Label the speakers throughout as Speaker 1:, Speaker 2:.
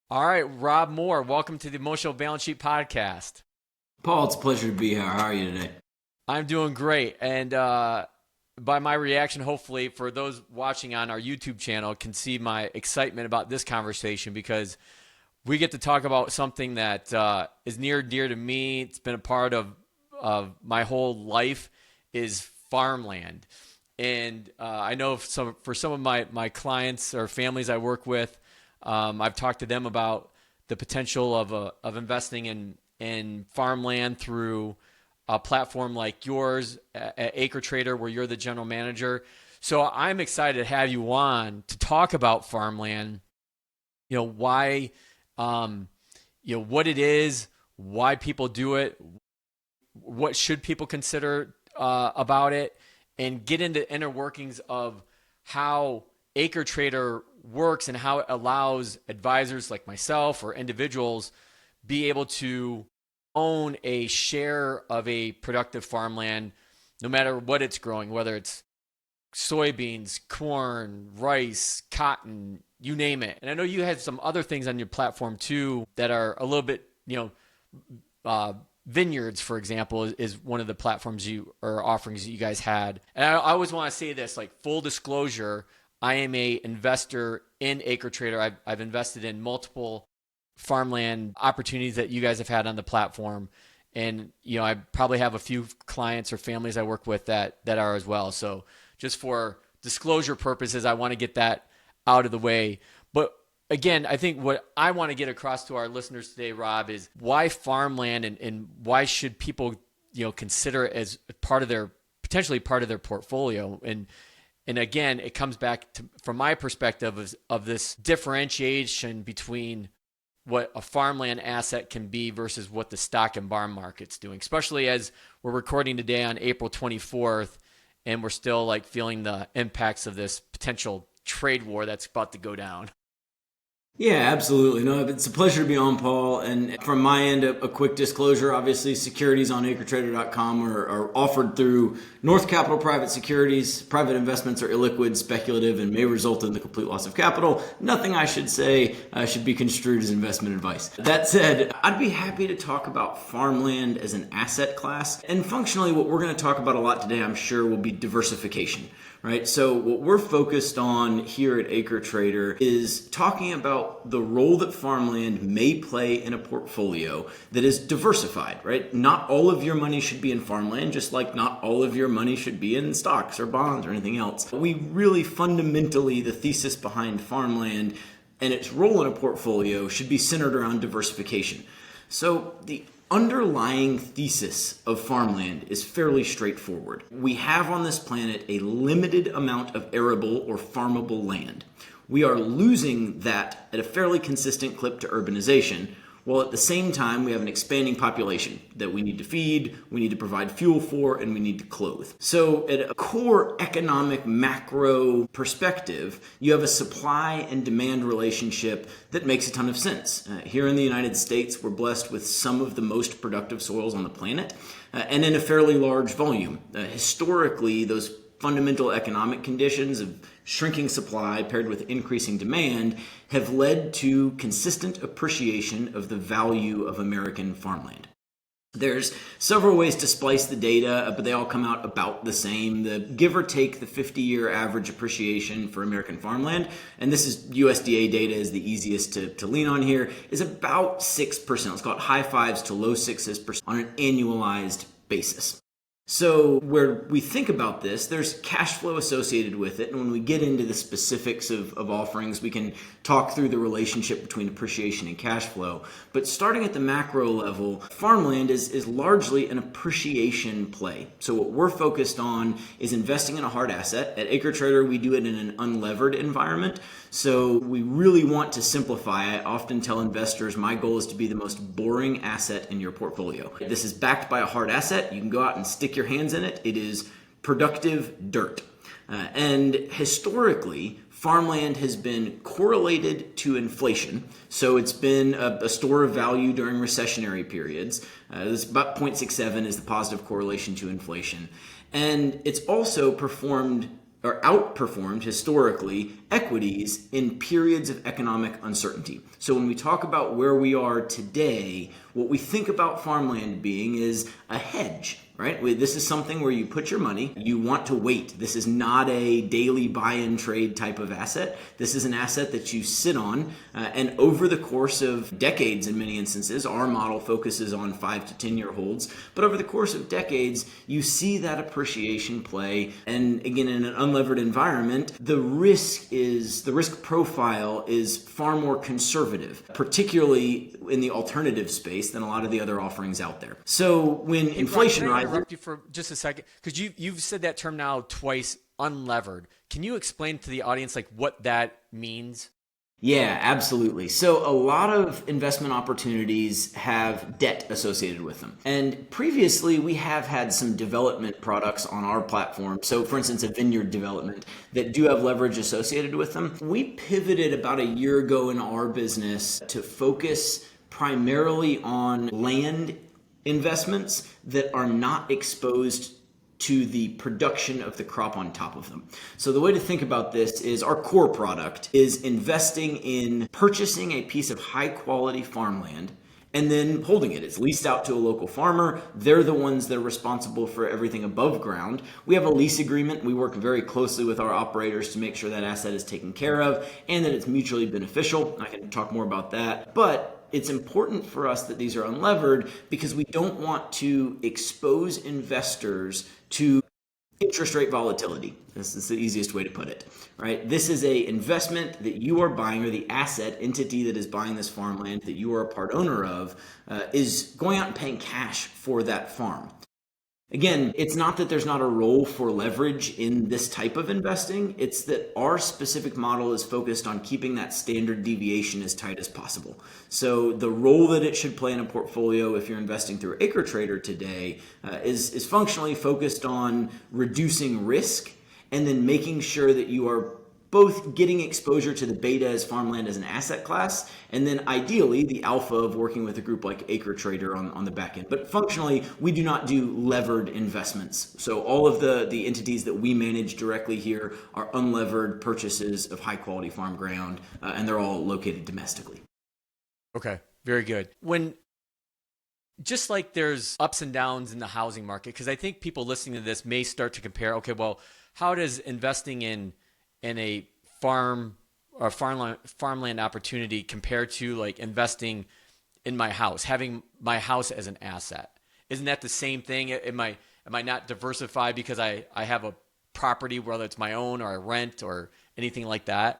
Speaker 1: All right, Rob Moore, welcome to the Emotional Balance Sheet Podcast.
Speaker 2: Paul, it's a pleasure to be here. How are you today?
Speaker 1: I'm doing great. And by my reaction, hopefully, for those watching on our YouTube channel, can see my excitement about this conversation because we get to talk about something that is near and dear to me. It's been a part of my whole life is farmland. And I know for some of my clients or families I work with, I've talked to them about the potential of investing in farmland through a platform like yours at AcreTrader, where you're the general manager. So I'm excited to have you on to talk about farmland. Why, what it is, why people do it, what should people consider about it, and get into inner workings of how AcreTrader works and how it allows advisors like myself or individuals be able to own a share of a productive farmland, no matter what it's growing, whether it's soybeans, corn, rice, cotton, you name it. And I know you had some other things on your platform too that are a little bit, vineyards, for example, is one of the platforms you or offerings that you guys had. And I always want to say this, like full disclosure, I am a investor in AcreTrader. I've invested in multiple farmland opportunities that you guys have had on the platform. And, I probably have a few clients or families I work with that are as well. So just for disclosure purposes, I want to get that out of the way. But again, I think what I want to get across to our listeners today, Rob, is why farmland and why should people, consider it as potentially part of their portfolio. And again, it comes back to, from my perspective, of this differentiation between what a farmland asset can be versus what the stock and bond market's doing, especially as we're recording today on April 24th, and we're still like feeling the impacts of this potential trade war that's about to go down.
Speaker 2: Yeah, absolutely. No, it's a pleasure to be on, Paul. And from my end, a quick disclosure. Obviously, securities on acretrader.com are offered through North Capital Private Securities. Private investments are illiquid, speculative, and may result in the complete loss of capital. Nothing I should say should be construed as investment advice. That said, I'd be happy to talk about farmland as an asset class. And functionally, what we're going to talk about a lot today, I'm sure, will be diversification. Right. So what we're focused on here at AcreTrader is talking about the role that farmland may play in a portfolio that is diversified, right? Not all of your money should be in farmland, just like not all of your money should be in stocks or bonds or anything else. We really fundamentally, the thesis behind farmland and its role in a portfolio should be centered around diversification. So the underlying thesis of farmland is fairly straightforward. We have on this planet a limited amount of arable or farmable land. We are losing that at a fairly consistent clip to urbanization, while at the same time we have an expanding population that we need to feed, we need to provide fuel for, and we need to clothe. So at a core economic macro perspective, you have a supply and demand relationship that makes a ton of sense. Here in the United States, we're blessed with some of the most productive soils on the planet, and in a fairly large volume. Historically, those fundamental economic conditions of shrinking supply paired with increasing demand have led to consistent appreciation of the value of American farmland. There's several ways to splice the data, but they all come out about the same. The give or take the 50-year average appreciation for American farmland, and this is USDA data is the easiest to lean on here, is about 6%. Let's call it high fives to low sixes % on an annualized basis. So where we think about this, there's cash flow associated with it. And when we get into the specifics of offerings, we can talk through the relationship between appreciation and cash flow. But starting at the macro level, farmland is largely an appreciation play. So what we're focused on is investing in a hard asset. At AcreTrader, we do it in an unlevered environment. So we really want to simplify. I often tell investors my goal is to be the most boring asset in your portfolio. This is backed by a hard asset. You can go out and stick your hands in it. It is productive dirt. And historically, farmland has been correlated to inflation. So it's been a store of value during recessionary periods. This about 0.67 is the positive correlation to inflation. And it's also performed or outperformed historically equities in periods of economic uncertainty. So when we talk about where we are today, what we think about farmland being is a hedge, right? This is something where you put your money, you want to wait. This is not a daily buy and trade type of asset. This is an asset that you sit on, and over the course of decades, in many instances, our model focuses on 5 to 10 year holds, but over the course of decades, you see that appreciation play. And again, in an unlevered environment, the risk profile is far more conservative, particularly in the alternative space than a lot of the other offerings out there. So when inflation
Speaker 1: Can I
Speaker 2: rises,
Speaker 1: interrupt you for just a second? Because you've said that term now twice, unlevered. Can you explain to the audience like what that means?
Speaker 2: yeah, absolutely. So a lot of investment opportunities have debt associated with them. And previously, we have had some development products on our platform. So for instance, a vineyard development that do have leverage associated with them. We pivoted about a year ago in our business to focus primarily on land investments that are not exposed to the production of the crop on top of them. So the way to think about this is our core product is investing in purchasing a piece of high quality farmland and then holding it. It's leased out to a local farmer. They're the ones that are responsible for everything above ground. We have a lease agreement. We work very closely with our operators to make sure that asset is taken care of and that it's mutually beneficial. I can talk more about that. But it's important for us that these are unlevered because we don't want to expose investors to interest rate volatility. This is the easiest way to put it, right? This is a investment that you are buying, or the asset entity that is buying this farmland that you are a part owner of is going out and paying cash for that farm. Again, it's not that there's not a role for leverage in this type of investing. It's that our specific model is focused on keeping that standard deviation as tight as possible. So the role that it should play in a portfolio if you're investing through AcreTrader today is functionally focused on reducing risk and then making sure that you are both getting exposure to the beta as farmland as an asset class, and then ideally the alpha of working with a group like AcreTrader on the back end. But functionally, we do not do levered investments. So all of the entities that we manage directly here are unlevered purchases of high quality farm ground, and they're all located domestically.
Speaker 1: Okay, very good. Just like there's ups and downs in the housing market, because I think people listening to this may start to compare, okay, well, how does investing in a farmland opportunity compared to like investing in my house, having my house as an asset? Isn't that the same thing? Am I not diversified because I have a property, whether it's my own or I rent or anything like that?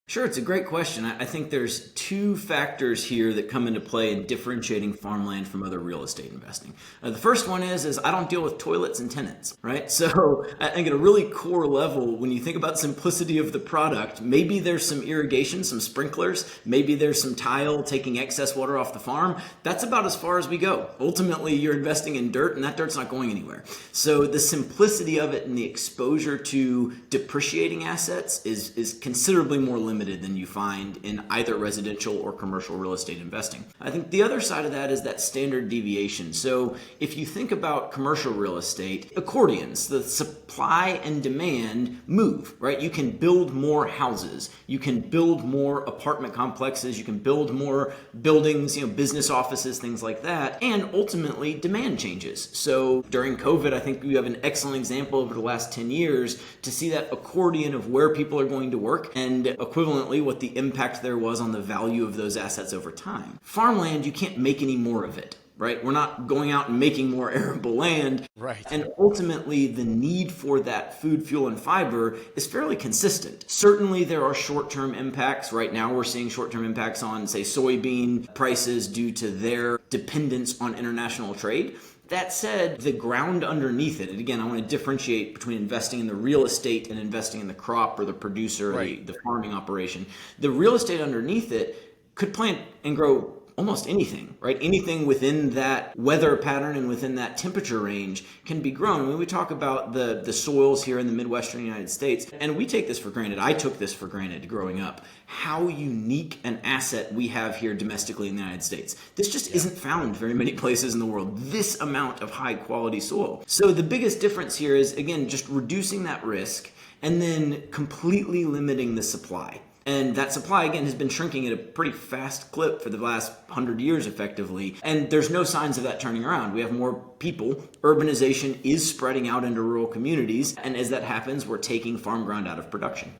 Speaker 2: Sure, it's a great question. I think there's two factors here that come into play in differentiating farmland from other real estate investing. The first one is I don't deal with toilets and tenants, right? So I think at a really core level, when you think about simplicity of the product, maybe there's some irrigation, some sprinklers, maybe there's some tile taking excess water off the farm. That's about as far as we go. Ultimately, you're investing in dirt and that dirt's not going anywhere. So the simplicity of it and the exposure to depreciating assets is considerably more limited than you find in either residential or commercial real estate investing. I think the other side of that is that standard deviation. So if you think about commercial real estate, accordions, the supply and demand move, right? You can build more houses, you can build more apartment complexes, you can build more buildings, business offices, things like that, and ultimately demand changes. So during COVID, I think we have an excellent example over the last 10 years to see that accordion of where people are going to work and equivalently what the impact there was on the value of those assets over time. Farmland, you can't make any more of it, right? We're not going out and making more arable land.
Speaker 1: Right.
Speaker 2: And ultimately, the need for that food, fuel, and fiber is fairly consistent. Certainly, there are short-term impacts. Right now, we're seeing short-term impacts on, say, soybean prices due to their dependence on international trade. That said, the ground underneath it, and again, I want to differentiate between investing in the real estate and investing in the crop or the producer or
Speaker 1: Right.
Speaker 2: the farming operation. The real estate underneath it could plant and grow almost anything, right? Anything within that weather pattern and within that temperature range can be grown. When we talk about the soils here in the Midwestern United States, and we take this for granted, I took this for granted growing up, how unique an asset we have here domestically in the United States. This just isn't found very many places in the world, this amount of high quality soil. So the biggest difference here is, again, just reducing that risk and then completely limiting the supply. And that supply, again, has been shrinking at a pretty fast clip for the last 100 years, effectively. And there's no signs of that turning around. We have more people. Urbanization is spreading out into rural communities. And as that happens, we're taking farm ground out of production.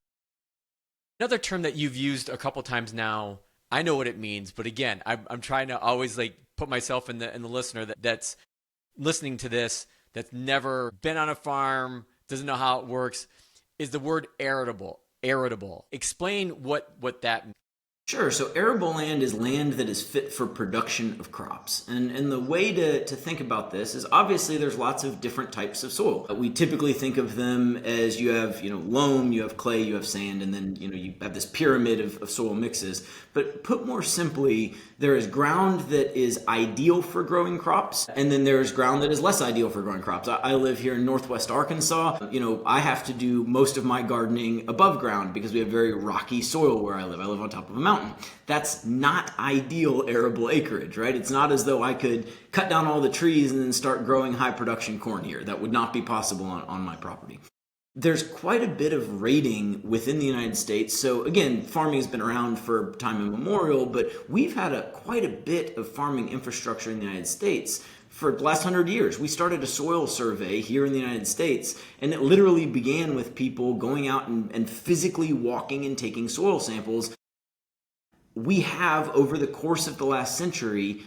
Speaker 1: Another term that you've used a couple times now, I know what it means, but again, I'm trying to always like put myself in the listener that's listening to this, that's never been on a farm, doesn't know how it works, is the word arable. Arable. Explain what that means.
Speaker 2: Sure. So arable land is land that is fit for production of crops. And the way to think about this is obviously there's lots of different types of soil. We typically think of them as you have, loam, you have clay, you have sand, and then, you have this pyramid of soil mixes. But put more simply, there is ground that is ideal for growing crops, and then there's ground that is less ideal for growing crops. I live here in Northwest Arkansas. I have to do most of my gardening above ground because we have very rocky soil where I live. I live on top of a mountain. That's not ideal arable acreage, right? It's not as though I could cut down all the trees and then start growing high production corn here. That would not be possible on my property. There's quite a bit of rating within the United States. So again, farming has been around for time immemorial, but we've had quite a bit of farming infrastructure in the United States for the last 100 years. We started a soil survey here in the United States, and it literally began with people going out and physically walking and taking soil samples. We have, over the course of the last century,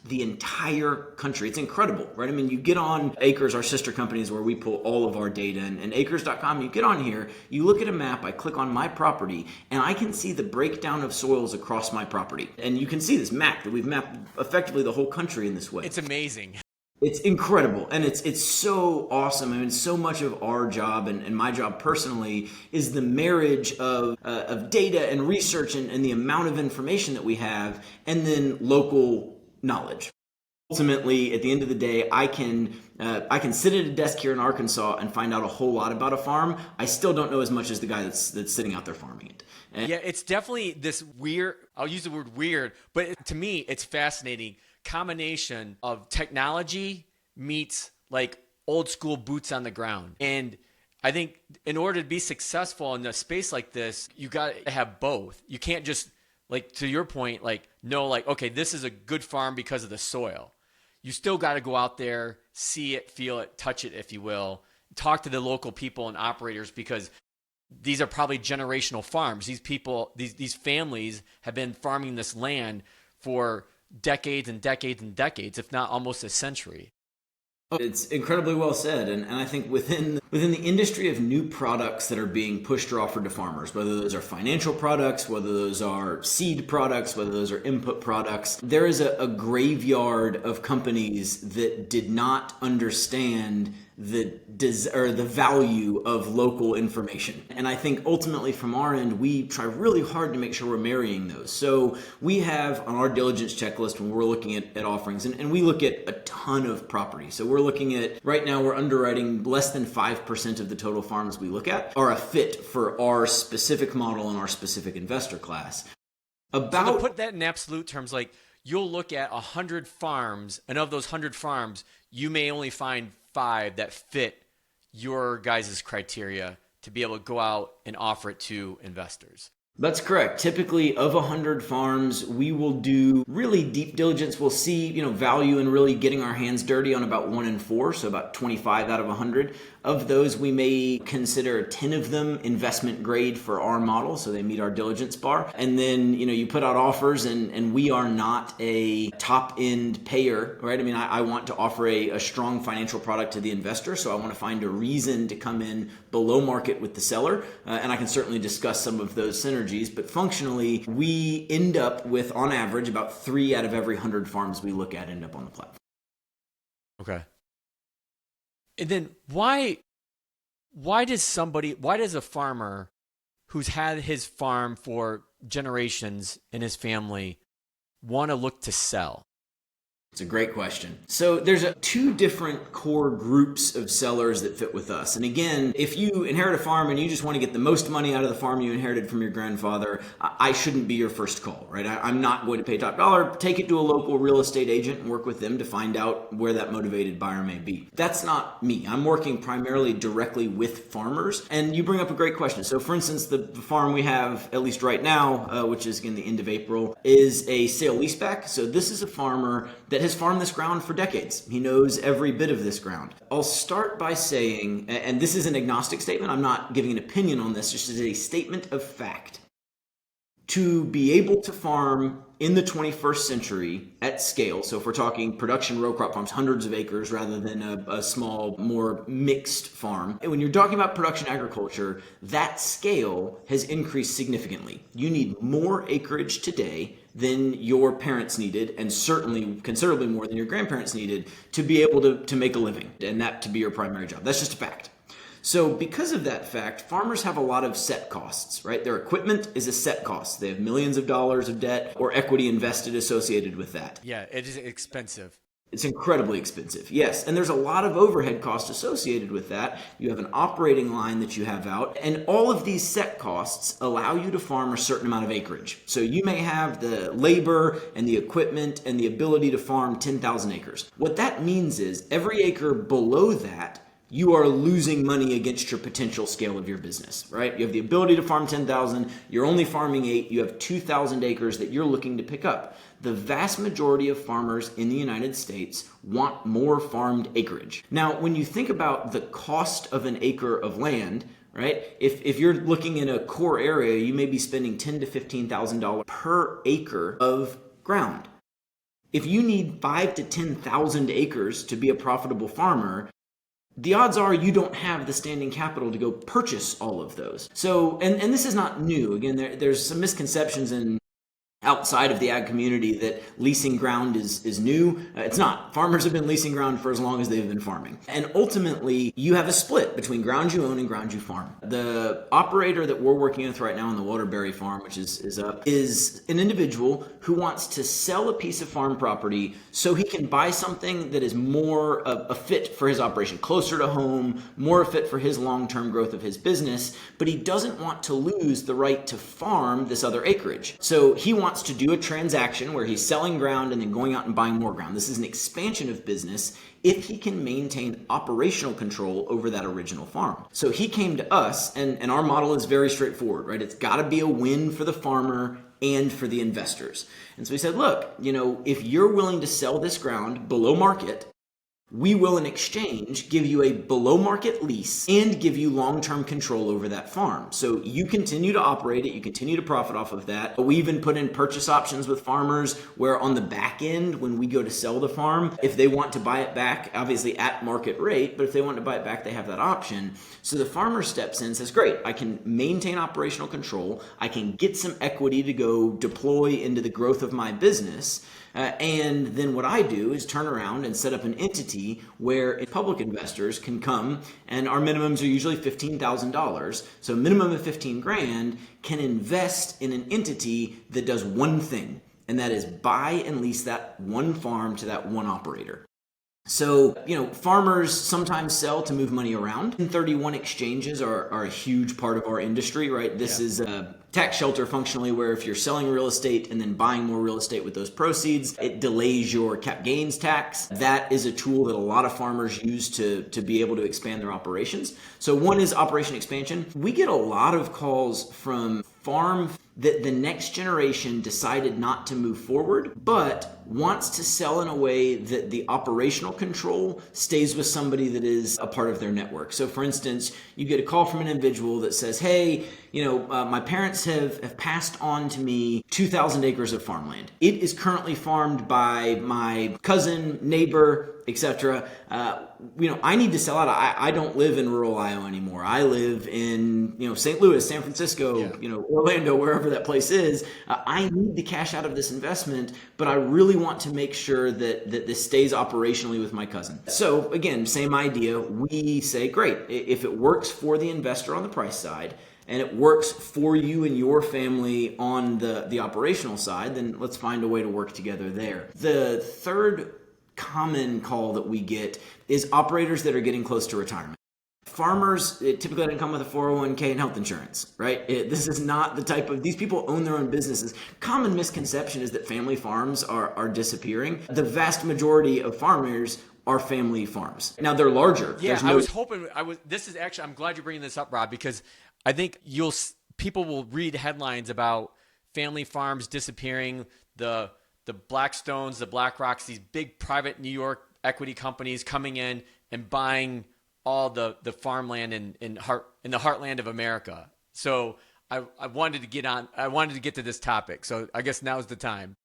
Speaker 2: the entire country. It's incredible, right? I mean, you get on Acres, our sister companies where we pull all of our data, and acres.com, you get on here, you look at a map, I click on my property, and I can see the breakdown of soils across my property. And you can see this map that we've mapped effectively the whole country in this way.
Speaker 1: It's amazing.
Speaker 2: It's incredible, and it's so awesome. I mean, so much of our job and my job personally is the marriage of data and research and the amount of information that we have, and then local knowledge. Ultimately, at the end of the day, I can sit at a desk here in Arkansas and find out a whole lot about a farm. I still don't know as much as the guy that's sitting out there farming it.
Speaker 1: Yeah, it's definitely this weird, I'll use the word weird, but to me, it's fascinating combination of technology meets like old school boots on the ground. And I think in order to be successful in a space like this, you got to have both. You can't just, like, to your point, okay, this is a good farm because of the soil. You still got to go out there, see it, feel it, touch it, if you will, talk to the local people and operators, because these are probably generational farms. These people, these families have been farming this land for decades and decades and decades, if not almost a century.
Speaker 2: It's incredibly well said, and I think within the industry of new products that are being pushed or offered to farmers, whether those are financial products, whether those are seed products, whether those are input products, there is a graveyard of companies that did not understand the value of local information. And I think ultimately from our end, we try really hard to make sure we're marrying those. So we have on our diligence checklist when we're looking at offerings, and we look at a ton of property. So we're looking at, right now we're underwriting less than 5% of the total farms we look at are a fit for our specific model and our specific investor class.
Speaker 1: So to put that in absolute terms, like you'll look at 100 farms, and of those 100 farms, you may only find 5 that fit your guys' criteria to be able to go out and offer it to investors.
Speaker 2: That's correct. Typically, of 100 farms, we will do really deep diligence. We'll see, value in really getting our hands dirty on about 1 in 4, so about 25 out of 100. Of those, we may consider 10 of them investment grade for our model, so they meet our diligence bar. And then, you put out offers, and we are not a top-end payer, right? I mean, I want to offer a strong financial product to the investor, so I want to find a reason to come in below market with the seller, and I can certainly discuss some of those synergies. But functionally, we end up with, on average, about 3 out of every 100 farms we look at end up on the platform.
Speaker 1: Okay. And then why does a farmer who's had his farm for generations in his family want to look to sell?
Speaker 2: It's a great question. So there's two different core groups of sellers that fit with us. And again, if you inherit a farm and you just want to get the most money out of the farm you inherited from your grandfather, I shouldn't be your first call, right? I'm not going to pay top dollar. Take it to a local real estate agent and work with them to find out where that motivated buyer may be. That's not me. I'm working primarily directly with farmers. And you bring up a great question. So for instance, the farm we have, at least right now, which is in the end of April, is a sale leaseback. So this is a farmer that has farmed this ground for decades. He knows every bit of this ground. I'll start by saying, and this is an agnostic statement, I'm not giving an opinion on this, just as a statement of fact. To be able to farm in the 21st century at scale, so if we're talking production row crop farms, hundreds of acres rather than a small, more mixed farm. And when you're talking about production agriculture, that scale has increased significantly. You need more acreage today than your parents needed, and certainly considerably more than your grandparents needed to be able to make a living, and that to be your primary job. That's just a fact. So because of that fact, farmers have a lot of set costs, right? Their equipment is a set cost. They have millions of dollars of debt or equity invested associated with that.
Speaker 1: Yeah, it is expensive.
Speaker 2: It's incredibly expensive, yes. And there's a lot of overhead costs associated with that. You have an operating line that you have out, and all of these set costs allow you to farm a certain amount of acreage. So you may have the labor and the equipment and the ability to farm 10,000 acres. What that means is every acre below that, you are losing money against your potential scale of your business, right? You have the ability to farm 10,000, you're only farming 8, you have 2,000 acres that you're looking to pick up. The vast majority of farmers in the United States want more farmed acreage. Now, when you think about the cost of an acre of land, right? If you're looking in a core area, you may be spending $10,000 to $15,000 per acre of ground. If you need 5,000 to 10,000 acres to be a profitable farmer, the odds are you don't have the standing capital to go purchase all of those. So, and this is not new. Again, there's some misconceptions outside of the ag community that leasing ground is new. It's not. Farmers have been leasing ground for as long as they've been farming. And ultimately, you have a split between ground you own and ground you farm. The operator that we're working with right now on the Waterbury farm, which is up, is an individual who wants to sell a piece of farm property so he can buy something that is more a fit for his operation, closer to home, more a fit for his long-term growth of his business, but he doesn't want to lose the right to farm this other acreage. So he wants to do a transaction where he's selling ground and then going out and buying more ground. This is an expansion of business if he can maintain operational control over that original farm. So he came to us, and our model is very straightforward, right? It's got to be a win for the farmer and for the investors. And so we said, look, if you're willing to sell this ground below market, we will in exchange give you a below market lease and give you long-term control over that farm. So you continue to operate it, you continue to profit off of that. We even put in purchase options with farmers where on the back end, when we go to sell the farm, if they want to buy it back, obviously at market rate, but if they want to buy it back, they have that option. So the farmer steps in and says, great, I can maintain operational control, I can get some equity to go deploy into the growth of my business. And then what I do is turn around and set up an entity where public investors can come, and our minimums are usually $15,000. So a minimum of 15 grand can invest in an entity that does one thing, and that is buy and lease that one farm to that one operator. So, farmers sometimes sell to move money around. 1031 exchanges are a huge part of our industry, right? This is a tax shelter functionally where if you're selling real estate and then buying more real estate with those proceeds, it delays your cap gains tax. That is a tool that a lot of farmers use to be able to expand their operations. So one is operation expansion. We get a lot of calls from farm that the next generation decided not to move forward, but wants to sell in a way that the operational control stays with somebody that is a part of their network. So for instance, you get a call from an individual that says, hey, my parents have passed on to me 2,000 acres of farmland. It is currently farmed by my cousin, neighbor, etc. I need to sell out. I don't live in rural Iowa anymore. I live in, St. Louis, San Francisco, Orlando, wherever that place is. I need to cash out of this investment, but I really want to make sure that this stays operationally with my cousin. So again, same idea. We say, great, if it works for the investor on the price side, and it works for you and your family on the operational side, then let's find a way to work together there. The third common call that we get is operators that are getting close to retirement. Farmers typically don't come with a 401k and health insurance, right? This is not the type of, these people own their own businesses. Common misconception is that family farms are disappearing. The vast majority of farmers are family farms. Now they're larger.
Speaker 1: Yeah, I'm glad you're bringing this up, Rob, because I think people will read headlines about family farms disappearing, the Blackstones, the BlackRocks, these big private New York equity companies coming in and buying all the farmland in the heartland of America. So I wanted to get to this topic. So I guess now's the time.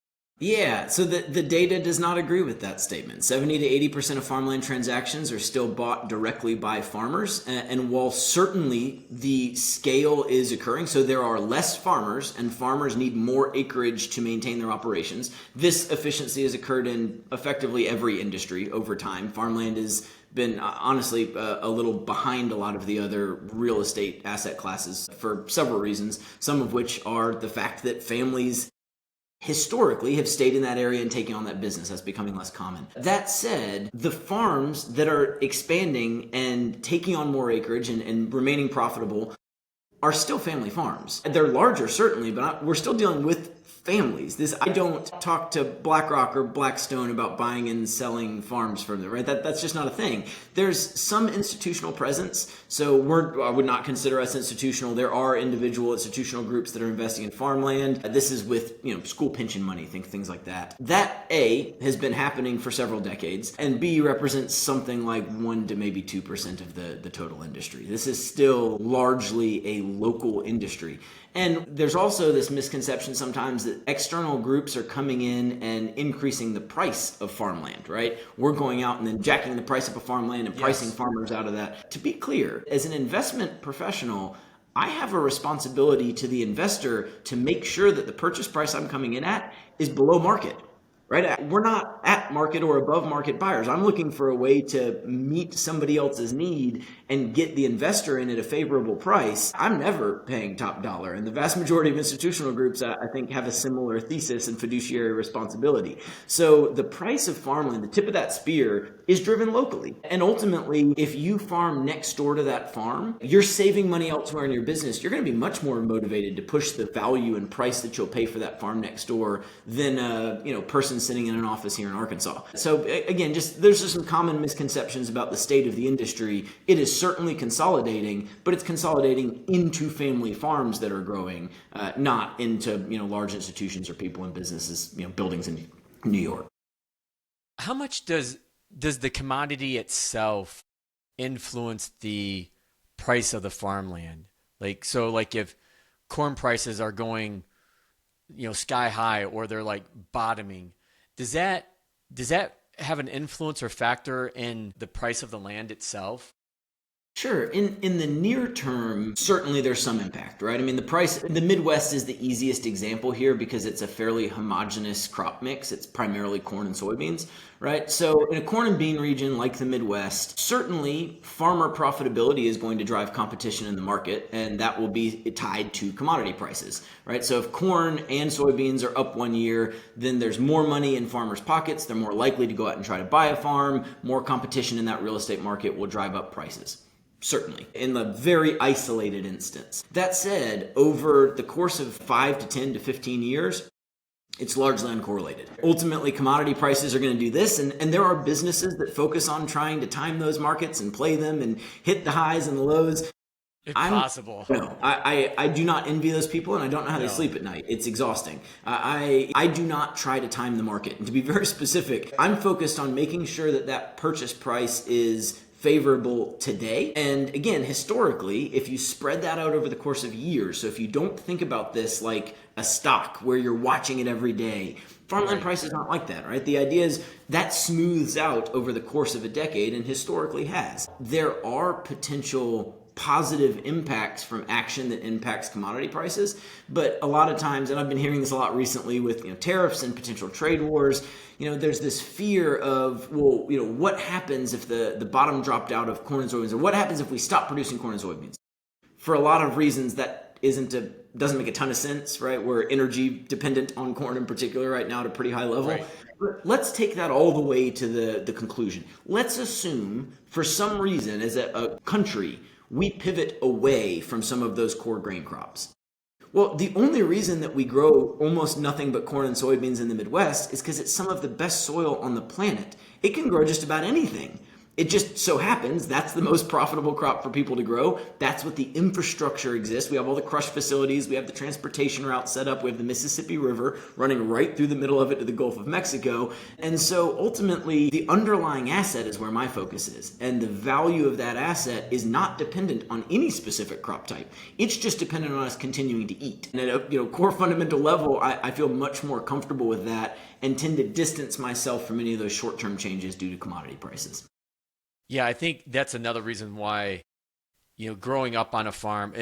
Speaker 2: Yeah, so the data does not agree with that statement. 70 to 80% of farmland transactions are still bought directly by farmers. And while certainly the scale is occurring, so there are less farmers and farmers need more acreage to maintain their operations, this efficiency has occurred in effectively every industry over time. Farmland has been honestly a little behind a lot of the other real estate asset classes for several reasons, some of which are the fact that families historically have stayed in that area and taken on that business. That's becoming less common. That said, the farms that are expanding and taking on more acreage and remaining profitable are still family farms. They're larger, certainly, but we're still dealing with families. I don't talk to BlackRock or Blackstone about buying and selling farms from them, right? That's just not a thing. There's some institutional presence, so I would not consider us institutional. There are individual institutional groups that are investing in farmland. This is with school pension money, things like that. That A has been happening for several decades, and B represents something like 1 to maybe 2% of the total industry. This is still largely a local industry. And there's also this misconception sometimes that external groups are coming in and increasing the price of farmland, right? We're going out and then jacking the price up of farmland and pricing farmers out of that. To be clear, as an investment professional, I have a responsibility to the investor to make sure that the purchase price I'm coming in at is below market. Right? We're not at market or above market buyers. I'm looking for a way to meet somebody else's need and get the investor in at a favorable price. I'm never paying top dollar. And the vast majority of institutional groups, I think, have a similar thesis and fiduciary responsibility. So the price of farmland, the tip of that spear, is driven locally. And ultimately, if you farm next door to that farm, you're saving money elsewhere in your business. You're going to be much more motivated to push the value and price that you'll pay for that farm next door than a person sitting in an office here in Arkansas. So again, there's just some common misconceptions about the state of the industry. It is certainly consolidating, but it's consolidating into family farms that are growing, not into large institutions or people in businesses, buildings in New York.
Speaker 1: How much does the commodity itself influence the price of the farmland? Like if corn prices are going sky high or they're like bottoming, does that have an influence or factor in the price of the land itself?
Speaker 2: Sure. In the near term, certainly there's some impact, right? I mean, the Midwest is the easiest example here because it's a fairly homogeneous crop mix. It's primarily corn and soybeans, right? So in a corn and bean region like the Midwest, certainly farmer profitability is going to drive competition in the market, and that will be tied to commodity prices, right? So if corn and soybeans are up 1 year, then there's more money in farmers' pockets. They're more likely to go out and try to buy a farm. More competition in that real estate market will drive up prices. Certainly, in the very isolated instance. That said, over the course of 5 to 10 to 15 years, it's largely uncorrelated. Ultimately, commodity prices are going to do this, and there are businesses that focus on trying to time those markets and play them and hit the highs and the lows.
Speaker 1: If possible.
Speaker 2: No, I do not envy those people, and I don't know how they sleep at night. It's exhausting. I do not try to time the market. And to be very specific, I'm focused on making sure that purchase price is favorable today. And again, historically, if you spread that out over the course of years, so if you don't think about this like a stock where you're watching it every day, farmland price is not like that, right? The idea is that smooths out over the course of a decade and historically has. There are potential positive impacts from action that impacts commodity prices, but a lot of times, and I've been hearing this a lot recently with tariffs and potential trade wars, there's this fear of, what happens if the bottom dropped out of corn and soybeans, or what happens if we stop producing corn and soybeans? For a lot of reasons, that isn't a doesn't make a ton of sense, right? We're energy dependent on corn in particular right now at a pretty high level.
Speaker 1: Right.
Speaker 2: But let's take that all the way to the conclusion. Let's assume for some reason as a country, we pivot away from some of those core grain crops. Well, the only reason that we grow almost nothing but corn and soybeans in the Midwest is because it's some of the best soil on the planet. It can grow just about anything. It just so happens that's the most profitable crop for people to grow. That's what the infrastructure exists. We have all the crush facilities. We have the transportation route set up. We have the Mississippi River running right through the middle of it to the Gulf of Mexico. And so ultimately, the underlying asset is where my focus is. And the value of that asset is not dependent on any specific crop type. It's just dependent on us continuing to eat. And at a core fundamental level, I feel much more comfortable with that and tend to distance myself from any of those short-term changes due to commodity prices.
Speaker 1: Yeah, I think that's another reason why, growing up on a farm,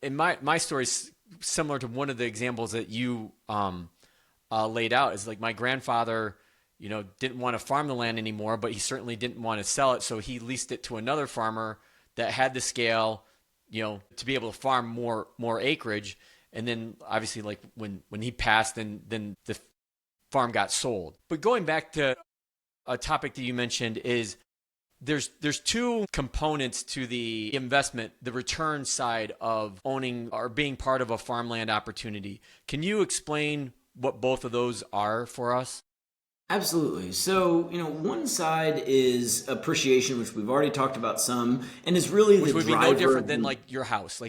Speaker 1: and my story is similar to one of the examples that you laid out. Is like my grandfather, didn't want to farm the land anymore, but he certainly didn't want to sell it, so he leased it to another farmer that had the scale, to be able to farm more acreage. And then obviously, like when he passed, then the farm got sold. But going back to a topic that you mentioned is, there's two components to the investment, the return side of owning or being part of a farmland opportunity. Can you explain what both of those are for us?
Speaker 2: Absolutely. So, one side is appreciation, which we've already talked about some, and is really
Speaker 1: Which
Speaker 2: the
Speaker 1: would be
Speaker 2: driver.
Speaker 1: no different than like your house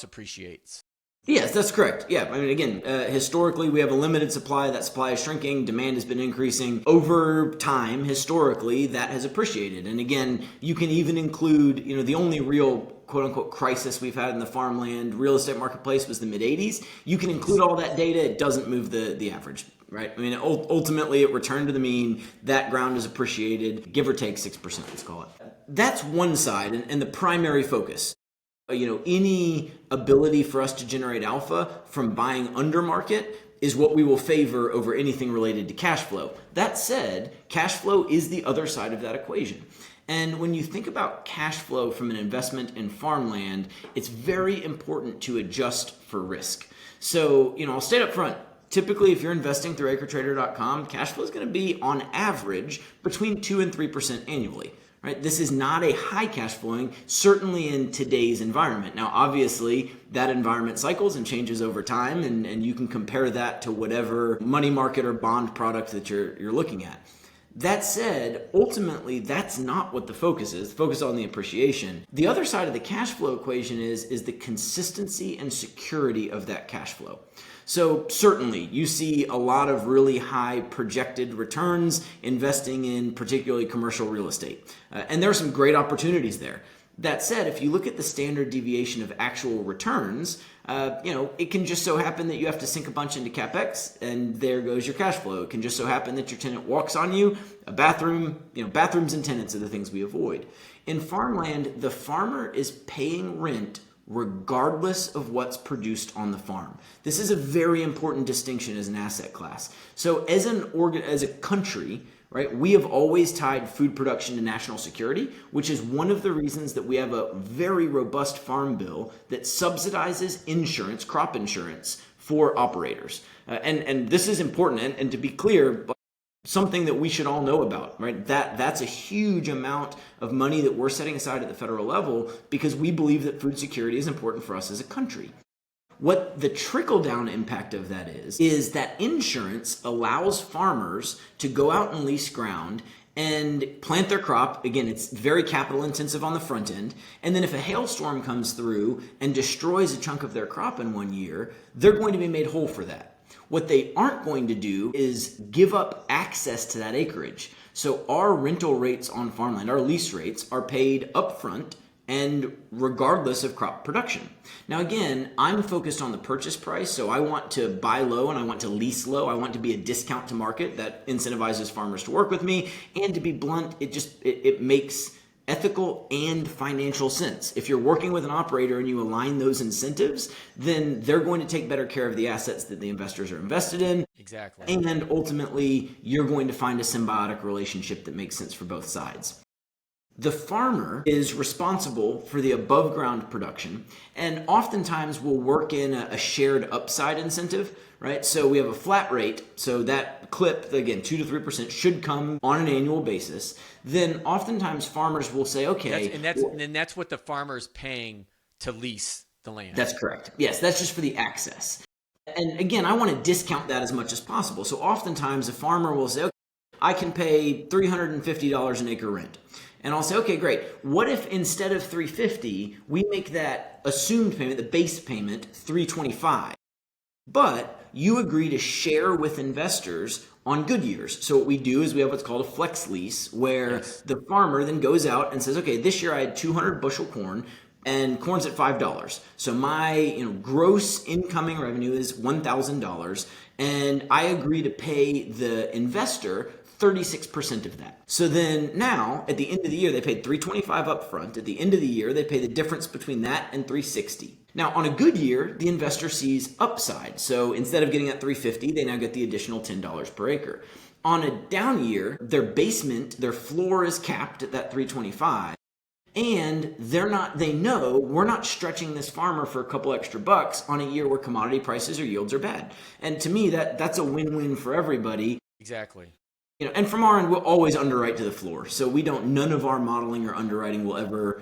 Speaker 1: appreciates.
Speaker 2: Yes, that's correct. Yeah, I mean, again, historically, we have a limited supply. That supply is shrinking. Demand has been increasing. Over time, historically, that has appreciated. And again, you can even include, the only real quote-unquote crisis we've had in the farmland real estate marketplace was the mid-'80s. You can include all that data. It doesn't move the average, right? I mean, ultimately, it returned to the mean. That ground is appreciated, give or take 6%, let's call it. That's one side and the primary focus. Any ability for us to generate alpha from buying under market is what we will favor over anything related to cash flow. That said, cash flow is the other side of that equation. And when you think about cash flow from an investment in farmland, it's very important to adjust for risk. So, I'll state up front, typically if you're investing through AcreTrader.com, cash flow is going to be on average between 2 and 3% annually. Right? This is not a high cash flowing, certainly in today's environment. Now, obviously, that environment cycles and changes over time, and you can compare that to whatever money market or bond product that you're looking at. That said, ultimately, that's not what the focus is. The focus is on the appreciation. The other side of the cash flow equation is the consistency and security of that cash flow. So certainly you see a lot of really high projected returns investing in particularly commercial real estate. And there are some great opportunities there. That said, if you look at the standard deviation of actual returns, it can just so happen that you have to sink a bunch into CapEx and there goes your cash flow. It can just so happen that your tenant walks on you, a bathroom, bathrooms and tenants are the things we avoid. In farmland, the farmer is paying rent regardless of what's produced on the farm. This is a very important distinction as an asset class. So as a country, right, we have always tied food production to national security, which is one of the reasons that we have a very robust farm bill that subsidizes insurance, crop insurance for operators. And this is important. And to be clear, something that we should all know about, right? That's a huge amount of money that we're setting aside at the federal level because we believe that food security is important for us as a country. What the trickle-down impact of that is that insurance allows farmers to go out and lease ground and plant their crop. Again, it's very capital intensive on the front end. And then if a hailstorm comes through and destroys a chunk of their crop in 1 year, they're going to be made whole for that. What they aren't going to do is give up access to that acreage. So our rental rates on farmland, our lease rates, are paid upfront and regardless of crop production. Now again, I'm focused on the purchase price, so I want to buy low and I want to lease low. I want to be a discount to market that incentivizes farmers to work with me. And to be blunt, it makes ethical and financial sense. If you're working with an operator and you align those incentives, then they're going to take better care of the assets that the investors are invested in.
Speaker 1: Exactly.
Speaker 2: And ultimately, you're going to find a symbiotic relationship that makes sense for both sides. The farmer is responsible for the above ground production, and oftentimes we'll work in a shared upside incentive, right? So we have a flat rate, so that clip, again, 2 to 3% should come on an annual basis. Then oftentimes farmers will say, okay.
Speaker 1: That's what the farmer is paying to lease the land.
Speaker 2: That's correct. Yes, that's just for the access. And again, I want to discount that as much as possible. So oftentimes a farmer will say, okay, I can pay $350 an acre rent. And I'll say, okay, great. What if instead of $350, we make that assumed payment, the base payment, $325? But you agree to share with investors on good years. So what we do is we have what's called a flex lease, where the farmer then goes out and says, okay, this year I had 200 bushel corn, and corn's at $5. So my gross incoming revenue is $1,000, and I agree to pay the investor 36% of that. So then now at the end of the year, they paid $325 up front. At the end of the year, they pay the difference between that and $360. Now on a good year, the investor sees upside. So instead of getting that $350, they now get the additional $10 per acre. On a down year, their floor is capped at that $325. And they know we're not stretching this farmer for a couple extra bucks on a year where commodity prices or yields are bad. And to me, that's a win-win for everybody.
Speaker 1: Exactly.
Speaker 2: And from our end, we'll always underwrite to the floor. So none of our modeling or underwriting will ever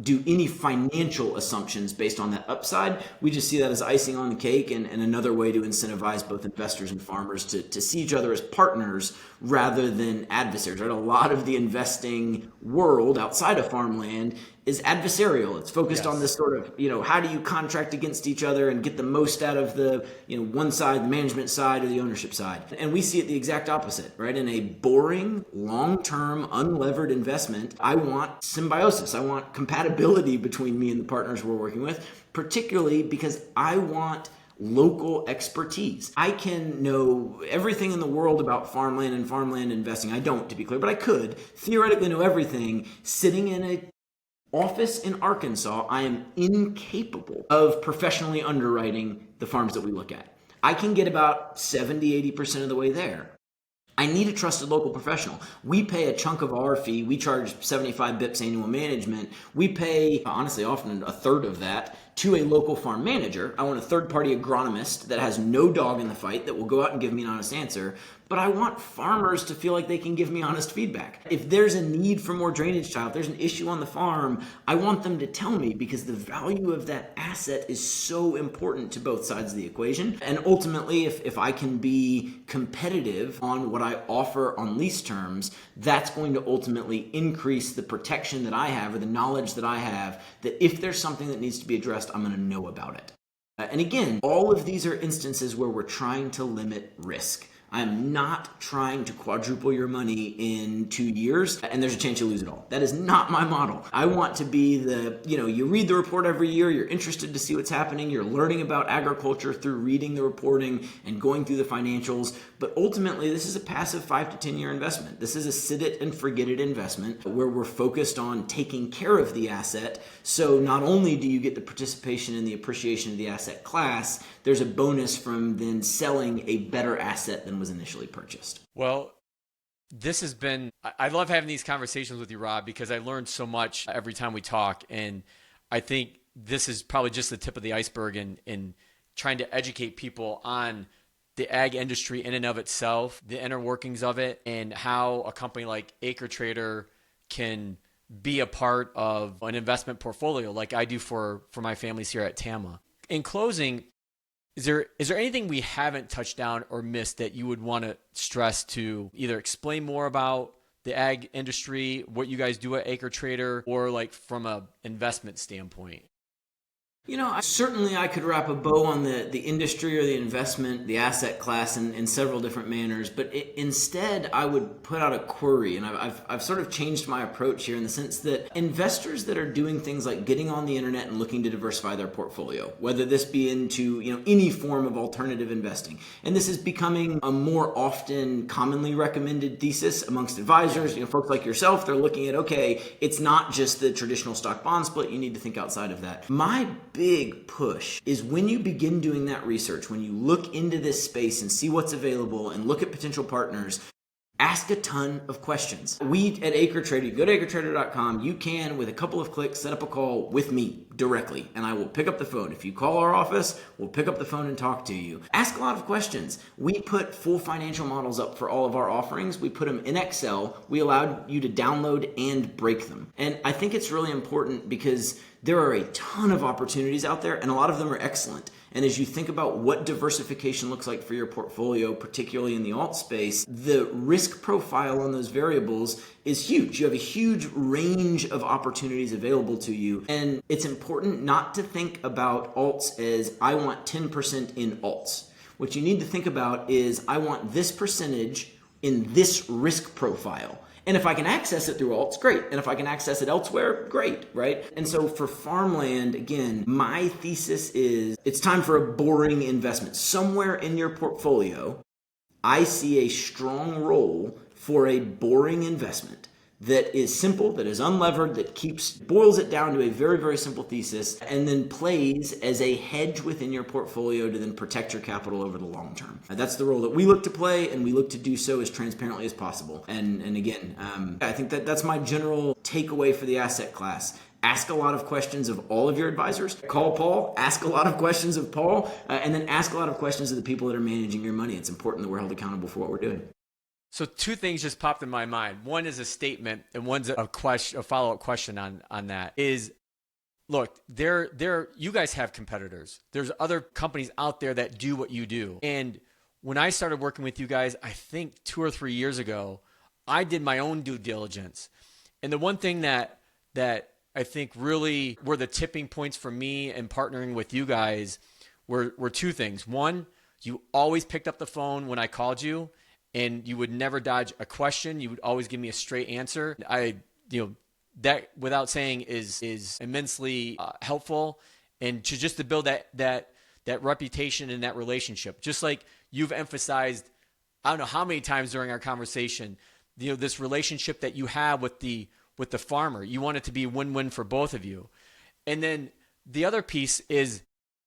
Speaker 2: do any financial assumptions based on that upside. We just see that as icing on the cake and another way to incentivize both investors and farmers to see each other as partners rather than adversaries. Right? A lot of the investing world outside of farmland is adversarial. It's focused on this sort of, how do you contract against each other and get the most out of the, one side, the management side or the ownership side. And we see it the exact opposite, right? In a boring, long-term, unlevered investment, I want symbiosis. I want compatibility between me and the partners we're working with, particularly because I want local expertise. I can know everything in the world about farmland and farmland investing. I don't, to be clear, but I could theoretically know everything sitting in a office in Arkansas. I am incapable of professionally underwriting the farms that we look at. I can get about 70-80% of the way there. I need a trusted local professional. We pay a chunk of our fee. We charge 75 bips annual management. We pay, honestly, often a third of that to a local farm manager. I want a third-party agronomist that has no dog in the fight that will go out and give me an honest answer. But I want farmers to feel like they can give me honest feedback. If there's a need for more drainage tile, if there's an issue on the farm, I want them to tell me because the value of that asset is so important to both sides of the equation. And ultimately, if I can be competitive on what I offer on lease terms, that's going to ultimately increase the protection that I have or the knowledge that I have that if there's something that needs to be addressed, I'm going to know about it. And again, all of these are instances where we're trying to limit risk. I'm not trying to quadruple your money in 2 years and there's a chance you lose it all. That is not my model. I want to be you read the report every year, you're interested to see what's happening, you're learning about agriculture through reading the reporting and going through the financials, but ultimately this is a passive 5 to 10 year investment. This is a sit it and forget it investment where we're focused on taking care of the asset. So not only do you get the participation in the appreciation of the asset class, there's a bonus from then selling a better asset than was initially purchased.
Speaker 1: Well, I love having these conversations with you, Rob, because I learned so much every time we talk. And I think this is probably just the tip of the iceberg in trying to educate people on the ag industry in and of itself, the inner workings of it, and how a company like AcreTrader can be a part of an investment portfolio like I do for my families here at TAMMA. In closing, is there anything we haven't touched on or missed that you would want to stress to either explain more about the ag industry, what you guys do at AcreTrader, or like from a investment standpoint?
Speaker 2: Certainly I could wrap a bow on the industry or the investment, the asset class in several different manners, but instead I would put out a query, and I've sort of changed my approach here in the sense that investors that are doing things like getting on the internet and looking to diversify their portfolio, whether this be into any form of alternative investing, and this is becoming a more often commonly recommended thesis amongst advisors, folks like yourself, they're looking at, okay, it's not just the traditional stock bond split, you need to think outside of that. My big push is when you begin doing that research, when you look into this space and see what's available and look at potential partners, Ask a ton of questions. We at AcreTrader, go to AcreTrader.com. You can, with a couple of clicks, set up a call with me directly, and I will pick up the phone. If you call our office, we'll pick up the phone and talk to you. Ask a lot of questions. We put full financial models up for all of our offerings. We put them in Excel. We allowed you to download and break them. And I think it's really important because there are a ton of opportunities out there, and a lot of them are excellent. And as you think about what diversification looks like for your portfolio, particularly in the alt space, the risk profile on those variables is huge. You have a huge range of opportunities available to you. And it's important not to think about alts as I want 10% in alts. What you need to think about is I want this percentage in this risk profile. And if I can access it through alts, great. And if I can access it elsewhere, great, right? And so for Farmland, again, my thesis is it's time for a boring investment. Somewhere in your portfolio, I see a strong role for a boring investment that is simple, that is unlevered, that boils it down to a very, very simple thesis, and then plays as a hedge within your portfolio to then protect your capital over the long term. That's the role that we look to play, and we look to do so as transparently as possible. And again, I think that's my general takeaway for the asset class. Ask a lot of questions of all of your advisors. Call Paul, ask a lot of questions of Paul, and then ask a lot of questions of the people that are managing your money. It's important that we're held accountable for what we're doing.
Speaker 1: So two things just popped in my mind. One is a statement, and one's a follow-up question on that. Is, look, you guys have competitors. There's other companies out there that do what you do. And when I started working with you guys, I think 2 or 3 years ago, I did my own due diligence. And the one thing that I think really were the tipping points for me and partnering with you guys were two things. One, you always picked up the phone when I called you, and you would never dodge a question. You would always give me a straight answer. That without saying is immensely helpful, and to build that reputation and that relationship. Just like you've emphasized, I don't know how many times during our conversation, this relationship that you have with the farmer. You want it to be win-win for both of you. And then the other piece is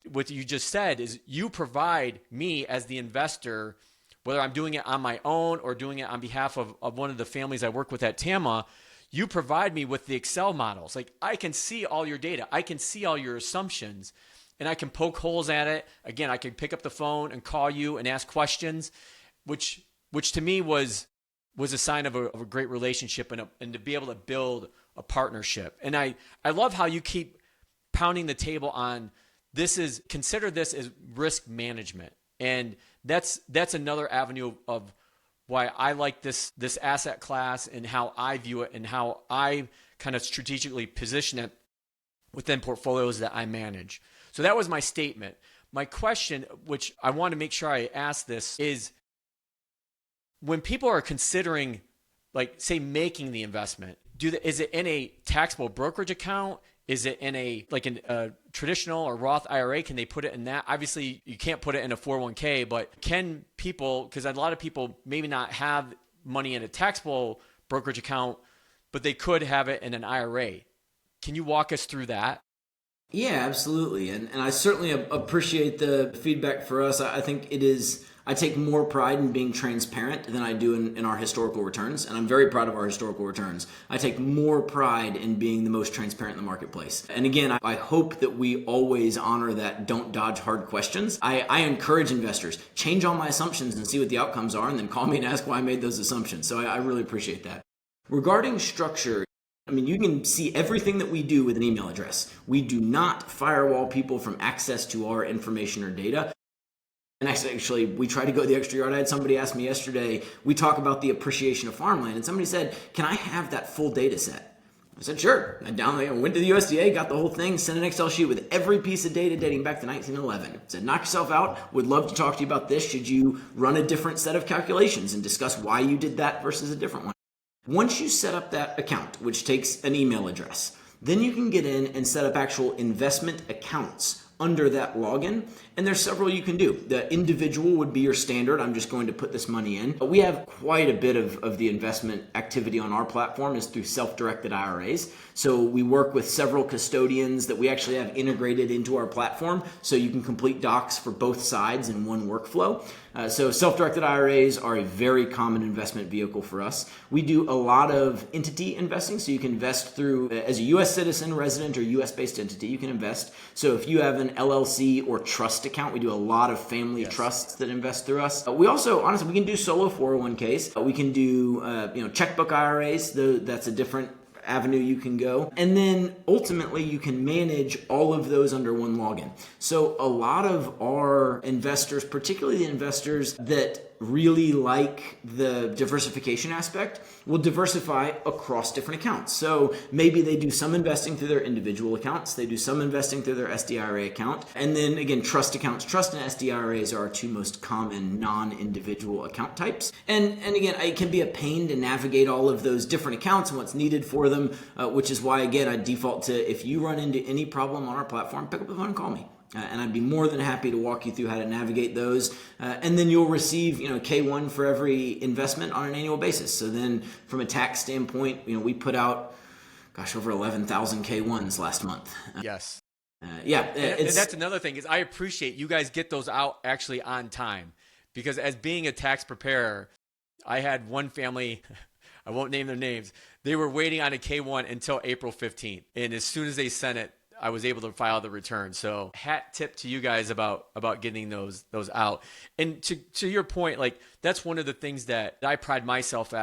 Speaker 1: what you just said is you provide me as the investor, whether I'm doing it on my own or doing it on behalf of one of the families I work with at TAMMA, you provide me with the Excel models. Like, I can see all your data. I can see all your assumptions, and I can poke holes at it. Again, I can pick up the phone and call you and ask questions, which to me was a sign of a great relationship and to be able to build a partnership. And I love how you keep pounding the table on consider this as risk management. And that's another avenue of why I like this asset class and how I view it and how I kind of strategically position it within portfolios that I manage. So that was my statement. My question, which I want to make sure I ask this, is when people are considering, like, say, making the investment, is it in a taxable brokerage account? Is it in a traditional or Roth IRA? Can they put it in that? Obviously, you can't put it in a 401k, but can people, because a lot of people maybe not have money in a taxable brokerage account, but they could have it in an IRA. Can you walk us through that?
Speaker 2: Yeah, absolutely. And I certainly appreciate the feedback for us. I think I take more pride in being transparent than I do in our historical returns. And I'm very proud of our historical returns. I take more pride in being the most transparent in the marketplace. And again, I hope that we always honor that don't dodge hard questions. I encourage investors, change all my assumptions and see what the outcomes are, and then call me and ask why I made those assumptions. So I really appreciate that. Regarding structure, you can see everything that we do with an email address. We do not firewall people from access to our information or data. And actually, we try to go the extra yard. I had somebody ask me yesterday, we talk about the appreciation of farmland, and somebody said, can I have that full data set? I said, sure. I went to the USDA, got the whole thing, sent an Excel sheet with every piece of data dating back to 1911. Said, knock yourself out. Would love to talk to you about this. Should you run a different set of calculations and discuss why you did that versus a different one? Once you set up that account, which takes an email address, then you can get in and set up actual investment accounts under that login. And there's several you can do. The individual would be your standard. I'm just going to put this money in. But we have quite a bit of the investment activity on our platform is through self-directed IRAs. So we work with several custodians that we actually have integrated into our platform so you can complete docs for both sides in one workflow. So self-directed IRAs are a very common investment vehicle for us. We do a lot of entity investing, so you can invest through, as a U.S. citizen, resident, or U.S.-based entity, you can invest. So if you have an LLC or trust account, we do a lot of family trusts that invest through us. We also, honestly, we can do solo 401ks. We can do, checkbook IRAs. That's a different avenue you can go. And then ultimately you can manage all of those under one login. So a lot of our investors, particularly the investors that really like the diversification aspect, will diversify across different accounts. So maybe they do some investing through their individual accounts, they do some investing through their SDIRA account, and then again, trust accounts. Trust and SDIRAs are our two most common non-individual account types. And again, it can be a pain to navigate all of those different accounts and what's needed for them, which is why, again, I default to, if you run into any problem on our platform, pick up the phone and call me. And I'd be more than happy to walk you through how to navigate those. And then you'll receive, K1 for every investment on an annual basis. So then from a tax standpoint, we put out, over 11,000 K1s last month.
Speaker 1: Yes.
Speaker 2: And
Speaker 1: that's another thing is I appreciate you guys get those out actually on time, because as being a tax preparer, I had one family, I won't name their names, they were waiting on a K1 until April 15th. And as soon as they sent it, I was able to file the return. So hat tip to you guys about getting those out. And to your point, like that's one of the things that I pride myself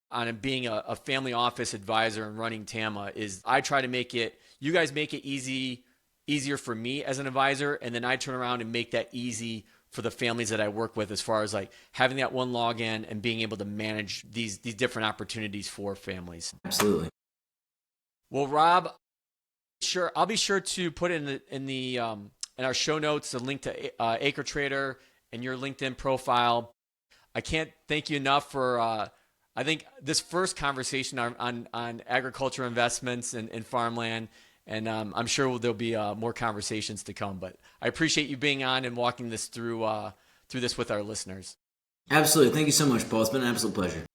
Speaker 1: on being a family office advisor and running TAMMA is I try to make it, you guys make it easier for me as an advisor. And then I turn around and make that easy for the families that I work with, as far as like having that one login and being able to manage these different opportunities for families.
Speaker 2: Absolutely.
Speaker 1: Well, Rob, sure, I'll be sure to put in our show notes a link to AcreTrader and your LinkedIn profile. I can't thank you enough for I think this first conversation on agriculture investments and farmland, and I'm sure there'll be more conversations to come. But I appreciate you being on and walking this through this with our listeners.
Speaker 2: Absolutely, thank you so much, Paul. It's been an absolute pleasure.